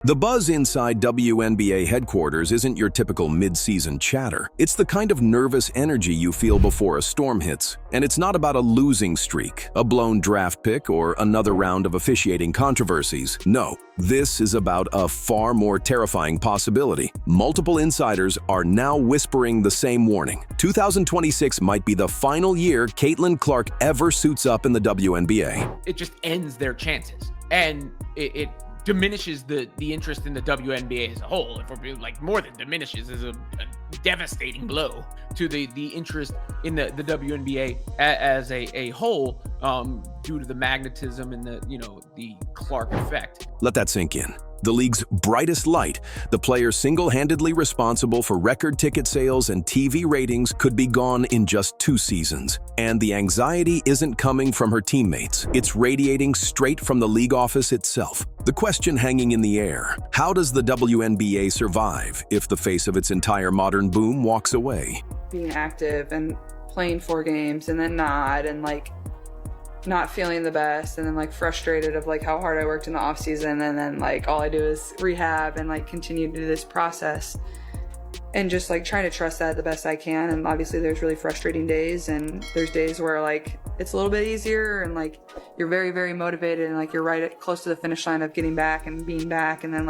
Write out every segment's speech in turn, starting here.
The buzz inside WNBA headquarters isn't your typical mid-season chatter. It's the kind of nervous energy you feel before a storm hits. And it's not about a losing streak, a blown draft pick, or another round of officiating controversies. No, this is about a far more terrifying possibility. Multiple insiders are now whispering the same warning. 2026 might be the final year Caitlin Clark ever suits up in the WNBA. It just ends their chances. And it diminishes the interest in the WNBA as a whole. If we're being like, more than diminishes, is a devastating blow to the interest in the WNBA as a whole, due to the magnetism and the Clark effect. Let that sink in. The league's brightest light, the player single-handedly responsible for record ticket sales and TV ratings, could be gone in just 2 seasons. And the anxiety isn't coming from her teammates. It's radiating straight from the league office itself. The question hanging in the air: how does the WNBA survive if the face of its entire modern boom walks away? Being active and playing 4 games and then not, and not feeling the best, and then frustrated of how hard I worked in the off season, and then all I do is rehab and continue to do this process, and just trying to trust that the best I can. And obviously there's really frustrating days, and there's days where it's a little bit easier, and you're very, very motivated, and you're right close to the finish line of getting back and being back, and then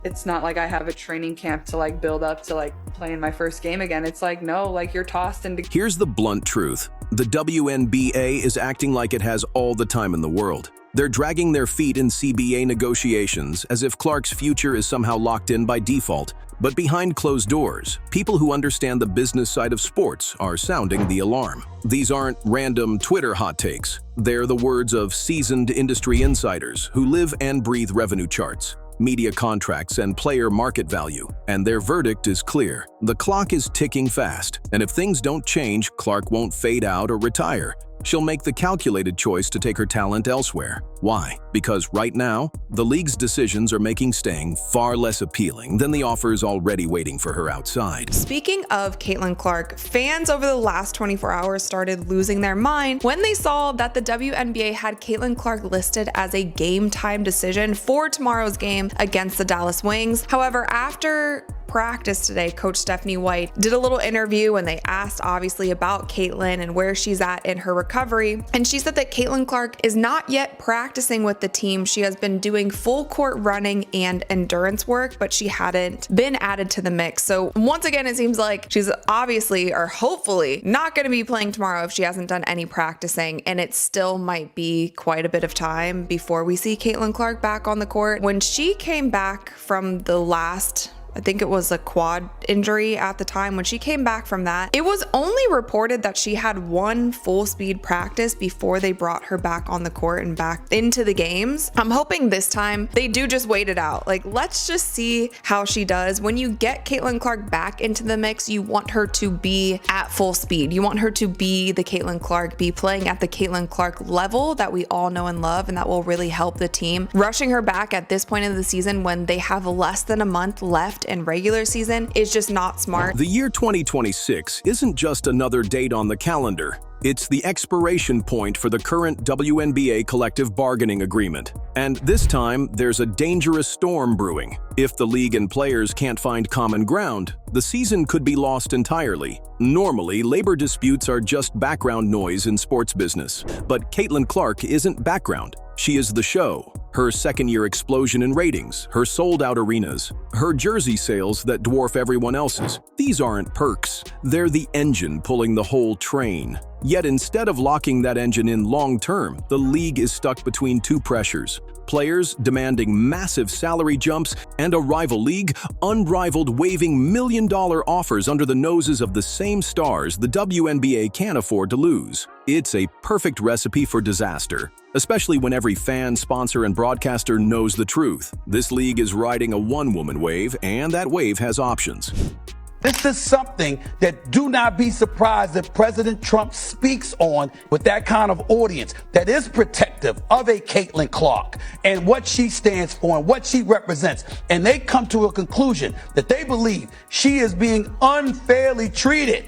it's not like I have a training camp to build up to playing my first game again. It's no, you're tossed into... Here's the blunt truth. The WNBA is acting like it has all the time in the world. They're dragging their feet in CBA negotiations as if Clark's future is somehow locked in by default. But behind closed doors, people who understand the business side of sports are sounding the alarm. These aren't random Twitter hot takes. They're the words of seasoned industry insiders who live and breathe revenue charts, media contracts, and player market value. And their verdict is clear. The clock is ticking fast, and if things don't change, Clark won't fade out or retire. She'll make the calculated choice to take her talent elsewhere. Why? Because right now, the league's decisions are making staying far less appealing than the offers already waiting for her outside. Speaking of Caitlin Clark, fans over the last 24 hours started losing their mind when they saw that the WNBA had Caitlin Clark listed as a game-time decision for tomorrow's game against the Dallas Wings. However, after practice today, Coach Stephanie White did a little interview, and they asked obviously about Caitlin and where she's at in her recovery. And she said that Caitlin Clark is not yet practicing with the team. She has been doing full court running and endurance work, but she hadn't been added to the mix. So once again, it seems like she's obviously, or hopefully, not going to be playing tomorrow if she hasn't done any practicing. And it still might be quite a bit of time before we see Caitlin Clark back on the court. When she came back from the last, I think it was a quad injury at the time, when she came back from that, it was only reported that she had 1 full speed practice before they brought her back on the court and back into the games. I'm hoping this time they do just wait it out. Let's just see how she does. When you get Caitlin Clark back into the mix, you want her to be at full speed. You want her to be the Caitlin Clark, be playing at the Caitlin Clark level that we all know and love, and that will really help the team. Rushing her back at this point of the season when they have less than a month left in regular season is just not smart. The year 2026 isn't just another date on the calendar. It's the expiration point for the current WNBA collective bargaining agreement. And this time, there's a dangerous storm brewing. If the league and players can't find common ground, the season could be lost entirely. Normally, labor disputes are just background noise in sports business. But Caitlin Clark isn't background. She is the show. Her second-year explosion in ratings, her sold-out arenas, her jersey sales that dwarf everyone else's. These aren't perks. They're the engine pulling the whole train. Yet instead of locking that engine in long-term, the league is stuck between 2 pressures. Players demanding massive salary jumps, and a rival league unrivaled waving million-dollar offers under the noses of the same stars the WNBA can't afford to lose. It's a perfect recipe for disaster, especially when every fan, sponsor, and broadcaster knows the truth. This league is riding a one-woman wave, and that wave has options. This is something that do not be surprised if President Trump speaks on with that kind of audience that is protective of a Caitlin Clark and what she stands for and what she represents. And they come to a conclusion that they believe she is being unfairly treated.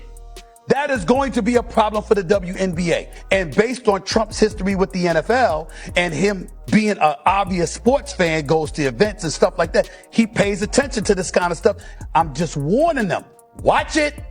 that is going to be a problem for the WNBA. And based on Trump's history with the NFL and him being an obvious sports fan, goes to events and stuff like that, he pays attention to this kind of stuff. I'm just warning them, watch it,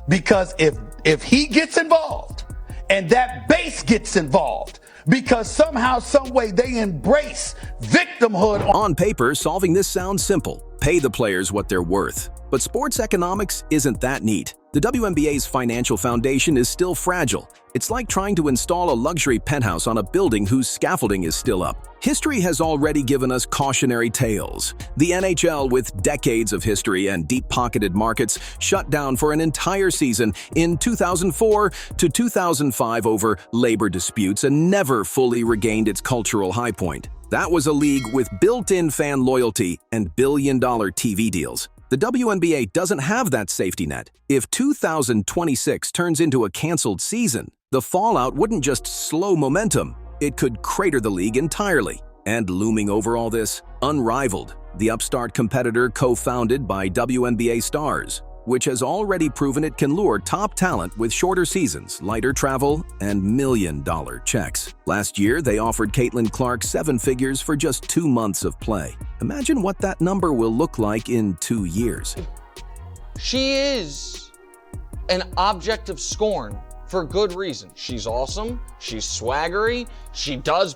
because if he gets involved and that base gets involved, because somehow, some way they embrace victimhood. On paper, solving this sounds simple. Pay the players what they're worth. But sports economics isn't that neat. The WNBA's financial foundation is still fragile. It's like trying to install a luxury penthouse on a building whose scaffolding is still up. History has already given us cautionary tales. The NHL, with decades of history and deep-pocketed markets, shut down for an entire season in 2004 to 2005 over labor disputes and never fully regained its cultural high point. That was a league with built-in fan loyalty and billion-dollar TV deals. The WNBA doesn't have that safety net. If 2026 turns into a canceled season, the fallout wouldn't just slow momentum, it could crater the league entirely. And looming over all this, Unrivaled, the upstart competitor co-founded by WNBA stars, which has already proven it can lure top talent with shorter seasons, lighter travel, and million-dollar checks. Last year, they offered Caitlin Clark 7 figures for just 2 months of play. Imagine what that number will look like in 2 years. She is an object of scorn for good reason. She's awesome, she's swaggery, she does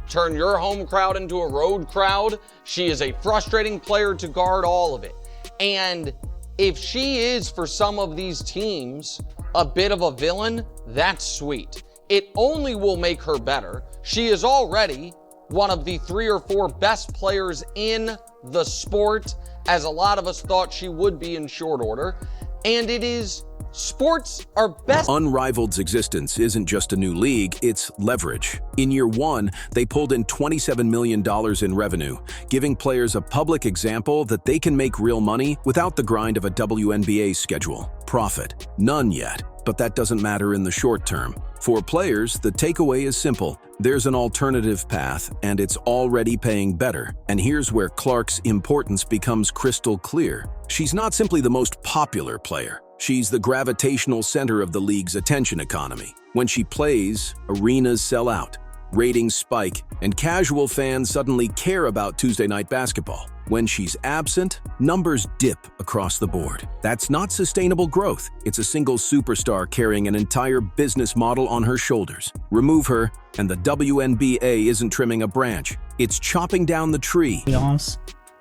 turn your home crowd into a road crowd. She is a frustrating player to guard, all of it. And if she is, for some of these teams, a bit of a villain, that's sweet. It only will make her better. She is already one of the 3 or 4 best players in the sport, as a lot of us thought she would be in short order. And it is, sports are best. Unrivaled's existence isn't just a new league, it's leverage. In year 1, they pulled in $27 million in revenue, giving players a public example that they can make real money without the grind of a WNBA schedule. Profit, none yet, but that doesn't matter in the short term. For players, the takeaway is simple. There's an alternative path, and it's already paying better. And here's where Clark's importance becomes crystal clear. She's not simply the most popular player. She's the gravitational center of the league's attention economy. When she plays, arenas sell out, ratings spike, and casual fans suddenly care about Tuesday night basketball. When she's absent, numbers dip across the board. That's not sustainable growth. It's a single superstar carrying an entire business model on her shoulders. Remove her, and the WNBA isn't trimming a branch. It's chopping down the tree.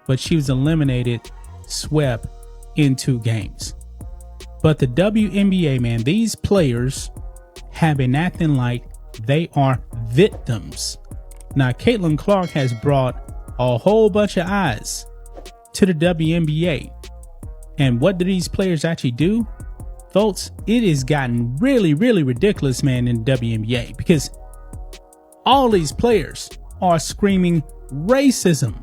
But she was eliminated, swept in 2 games. But the WNBA, man, these players have been acting like they are victims. Now, Caitlin Clark has brought a whole bunch of eyes to the WNBA. And what do these players actually do? Folks, it has gotten really, really ridiculous, man, in the WNBA, because all these players are screaming racism.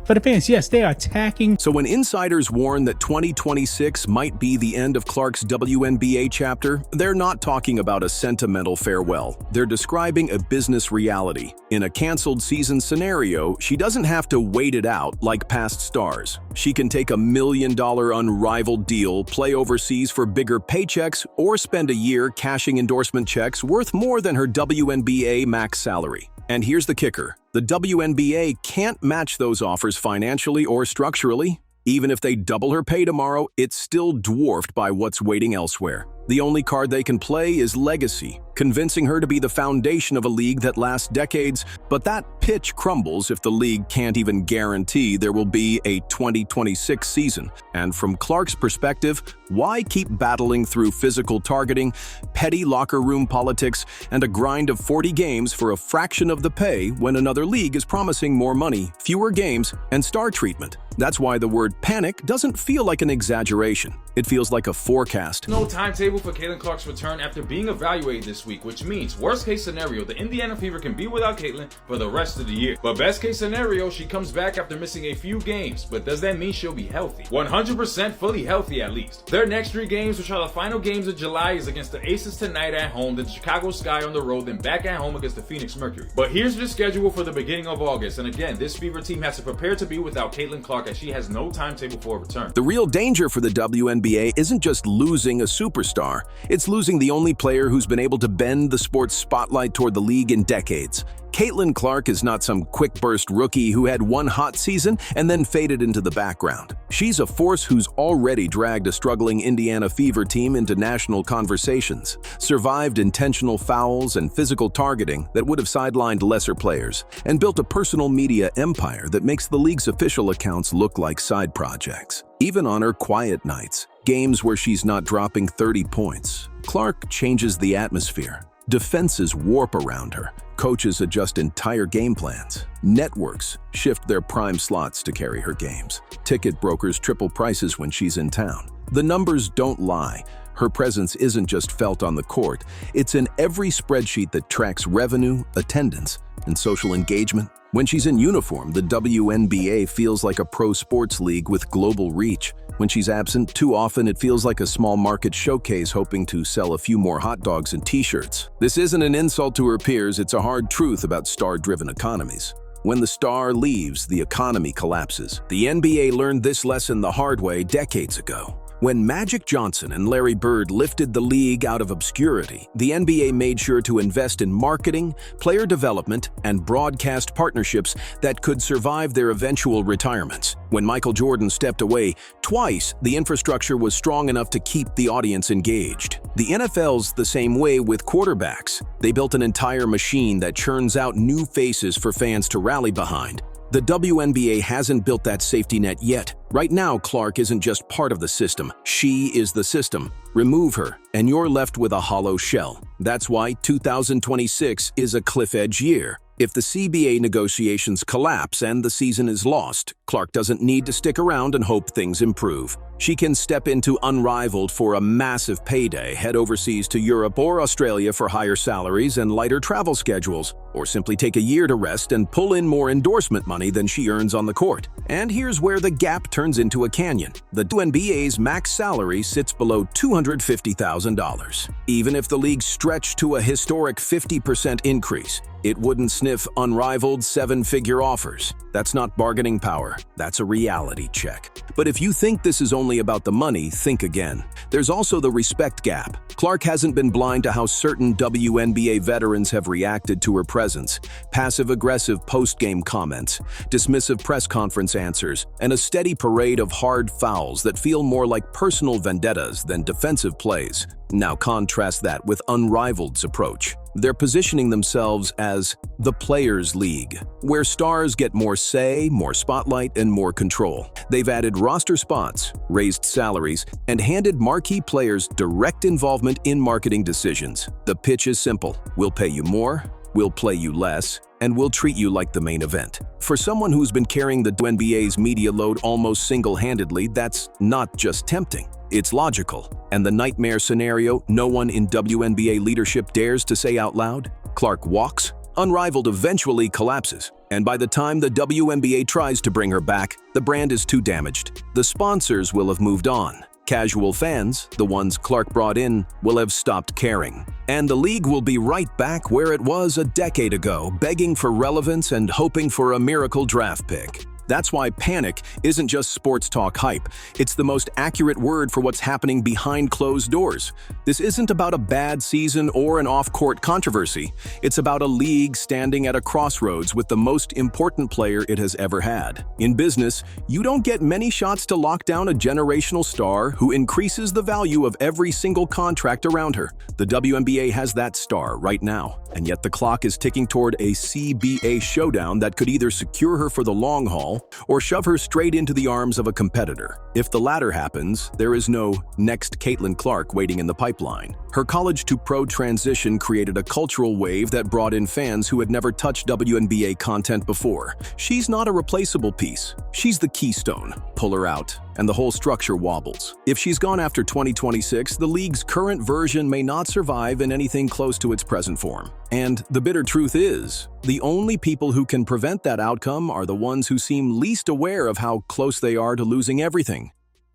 For the fans, yes, they are attacking. So when insiders warn that 2026 might be the end of Clark's WNBA chapter, they're not talking about a sentimental farewell. They're describing a business reality. In a canceled season scenario, she doesn't have to wait it out like past stars. She can take a $1 million unrivaled deal, play overseas for bigger paychecks, or spend a year cashing endorsement checks worth more than her WNBA max salary. And here's the kicker. The WNBA can't match those offers financially or structurally. Even if they double her pay tomorrow, it's still dwarfed by what's waiting elsewhere. The only card they can play is legacy, convincing her to be the foundation of a league that lasts decades. But that pitch crumbles if the league can't even guarantee there will be a 2026 season. And from Clark's perspective, why keep battling through physical targeting, petty locker room politics, and a grind of 40 games for a fraction of the pay when another league is promising more money, fewer games, and star treatment? That's why the word panic doesn't feel like an exaggeration. It feels like a forecast. No timetable for Caitlin Clark's return after being evaluated this week. this week, which means worst case scenario, the Indiana Fever can be without Caitlin for the rest of the year. But best case scenario, she comes back after missing a few games. But does that mean she'll be healthy? 100% fully healthy at least. Their next 3 games, which are the final games of July, is against the Aces tonight at home, then Chicago Sky on the road, then back at home against the Phoenix Mercury. But here's the schedule for the beginning of August. And again, this Fever team has to prepare to be without Caitlin Clark as she has no timetable for a return. The real danger for the WNBA isn't just losing a superstar, it's losing the only player who's been able to bend the sports spotlight toward the league in decades. Caitlin Clark is not some quick-burst rookie who had one hot season and then faded into the background. She's a force who's already dragged a struggling Indiana Fever team into national conversations, survived intentional fouls and physical targeting that would have sidelined lesser players, and built a personal media empire that makes the league's official accounts look like side projects. Even on her quiet nights, games where she's not dropping 30 points, Clark changes the atmosphere. Defenses warp around her. Coaches adjust entire game plans. Networks shift their prime slots to carry her games. Ticket brokers triple prices when she's in town. The numbers don't lie. Her presence isn't just felt on the court. It's in every spreadsheet that tracks revenue, attendance, and social engagement. When she's in uniform, the WNBA feels like a pro sports league with global reach. When she's absent, too often it feels like a small market showcase hoping to sell a few more hot dogs and t-shirts. This isn't an insult to her peers, it's a hard truth about star-driven economies. When the star leaves, the economy collapses. The NBA learned this lesson the hard way decades ago. When Magic Johnson and Larry Bird lifted the league out of obscurity, the NBA made sure to invest in marketing, player development, and broadcast partnerships that could survive their eventual retirements. When Michael Jordan stepped away, twice the infrastructure was strong enough to keep the audience engaged. The NFL's the same way with quarterbacks. They built an entire machine that churns out new faces for fans to rally behind. The WNBA hasn't built that safety net yet. Right now, Clark isn't just part of the system. She is the system. Remove her, and you're left with a hollow shell. That's why 2026 is a cliff-edge year. If the CBA negotiations collapse and the season is lost, Clark doesn't need to stick around and hope things improve. She can step into unrivaled for a massive payday, head overseas to Europe or Australia for higher salaries and lighter travel schedules, or simply take a year to rest and pull in more endorsement money than she earns on the court. And here's where the gap turns into a canyon. The WNBA's max salary sits below $250,000. Even if the league stretched to a historic 50% increase, it wouldn't sniff unrivaled 7-figure offers. That's not bargaining power, that's a reality check. But if you think this is only about the money, think again. There's also the respect gap. Clark hasn't been blind to how certain WNBA veterans have reacted to her presence. Passive-aggressive post-game comments, dismissive press conference answers, and a steady parade of hard fouls that feel more like personal vendettas than defensive plays. Now contrast that with Unrivaled's approach. They're positioning themselves as the Players' League, where stars get more say, more spotlight, and more control. They've added roster spots, raised salaries, and handed marquee players direct involvement in marketing decisions. The pitch is simple. We'll pay you more, we'll play you less, and we'll treat you like the main event. For someone who's been carrying the WNBA's media load almost single-handedly, that's not just tempting. It's logical. And the nightmare scenario no one in WNBA leadership dares to say out loud? Clark walks, Unrivaled eventually collapses. And by the time the WNBA tries to bring her back, the brand is too damaged. The sponsors will have moved on. Casual fans, the ones Clark brought in, will have stopped caring. And the league will be right back where it was a decade ago, begging for relevance and hoping for a miracle draft pick. That's why panic isn't just sports talk hype. It's the most accurate word for what's happening behind closed doors. This isn't about a bad season or an off-court controversy. It's about a league standing at a crossroads with the most important player it has ever had. In business, you don't get many shots to lock down a generational star who increases the value of every single contract around her. The WNBA has that star right now, and yet the clock is ticking toward a CBA showdown that could either secure her for the long haul or shove her straight into the arms of a competitor. If the latter happens, there is no next Caitlin Clark waiting in the pipeline. Her college-to-pro transition created a cultural wave that brought in fans who had never touched WNBA content before. She's not a replaceable piece. She's the keystone. Pull her out, and the whole structure wobbles. If she's gone after 2026, the league's current version may not survive in anything close to its present form. And the bitter truth is, the only people who can prevent that outcome are the ones who seem least aware of how close they are to losing everything.